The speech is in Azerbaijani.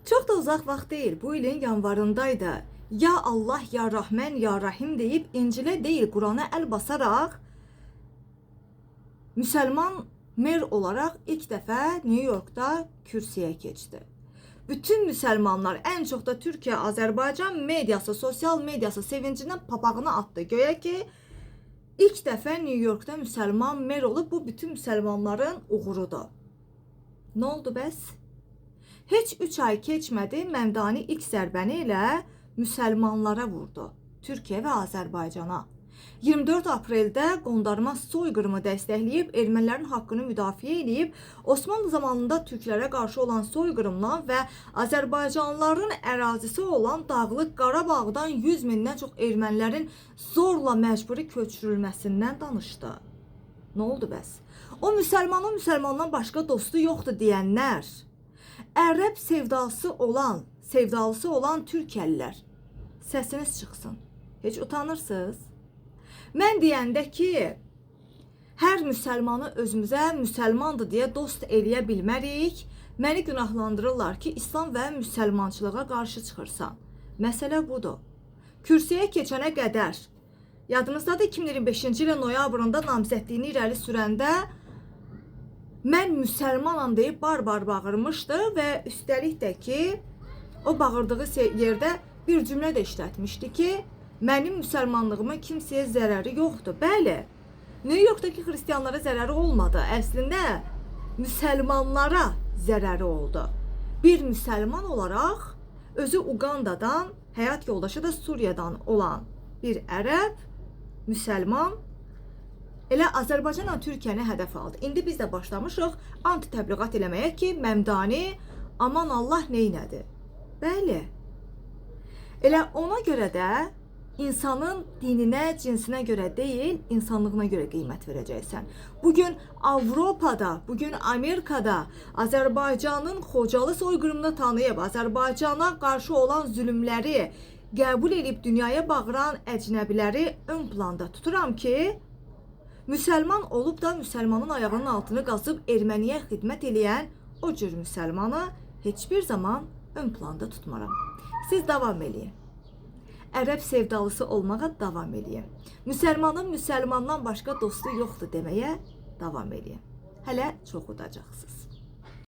Çox da uzaq vaxt deyil, bu ilin yanvarındaydı. Ya Allah, ya Rahman, ya Rahim deyib İncilə deyil, Qurana əl basaraq müsəlman mer olaraq ilk dəfə New Yorkda kürsüyə keçdi. Bütün müsəlmanlar, ən çox da Türkiyə, Azərbaycan mediası, sosial mediası sevincindən papağını atdı göyə ki, ilk dəfə New Yorkda müsəlman mer olub, bu bütün müsəlmanların uğurudur. Nə oldu bəs? Heç 3 ay keçmədi, Məmdani ilk zərbəni ilə müsəlmanlara vurdu, Türkiyə və Azərbaycana. 24 apreldə qondarma soyqırımı dəstəkləyib, ermənilərin haqqını müdafiə edib, Osmanlı zamanında türklərə qarşı olan soyqırımdan və Azərbaycanlıların ərazisi olan Dağlıq Qarabağdan 100 mindən çox ermənilərin zorla məcburi köçürülməsindən danışdı. Nə oldu bəs? O müsəlmandan başqa dostu yoxdur deyənlər, Ərəb sevdalısı olan Türkəlilər, səsiniz çıxsın. Heç utanırsınız? Mən deyəndə ki, hər müsəlmanı özümüzə müsəlmandır deyə dost eləyə bilmərik, məni günahlandırırlar ki, İslam və müsəlmançılığa qarşı çıxırsan. Məsələ budur. Kürsüyə keçənə qədər, yadınızdadır 2025-ci ilin noyabrında namizədliyini irəli sürəndə mən müsəlmanam deyib bar-bar bağırmışdı və üstəlik də ki, o bağırdığı yerdə bir cümlə də işlətmişdi ki, mənim müsəlmanlığımın kimsəyə zərəri yoxdur. Bəli, New Yorkdakı xristiyanlara zərəri olmadı. Əslində, müsəlmanlara zərəri oldu. Bir müsəlman olaraq, özü Ugandadan, həyat yoldaşı da Suriyadan olan bir ərəb, müsəlman, elə Azərbaycanla Türkiyəni hədəf aldı. İndi biz də başlamışıq anti-təbliğat eləməyə ki, Məmdani aman Allah neynədi? Bəli. Elə ona görə də insanın dininə, cinsinə görə deyil, insanlığına görə qiymət verəcəksən. Bugün Avropada, bugün Amerikada Azərbaycanın Xocalı soyqırımını tanıyıb, Azərbaycana qarşı olan zülümləri qəbul edib dünyaya bağıran əcnəbiləri ön planda tuturam ki, müsəlman olub da müsəlmanın ayağının altını qazıb erməniyə xidmət eləyən o cür müsəlmanı heç bir zaman ön planda tutmaram. Siz davam eləyin. Ərəb sevdalısı olmağa davam eləyin. Müsəlmanın müsəlmandan başqa dostu yoxdur deməyə davam eləyin. Hələ çox udacaqsınız.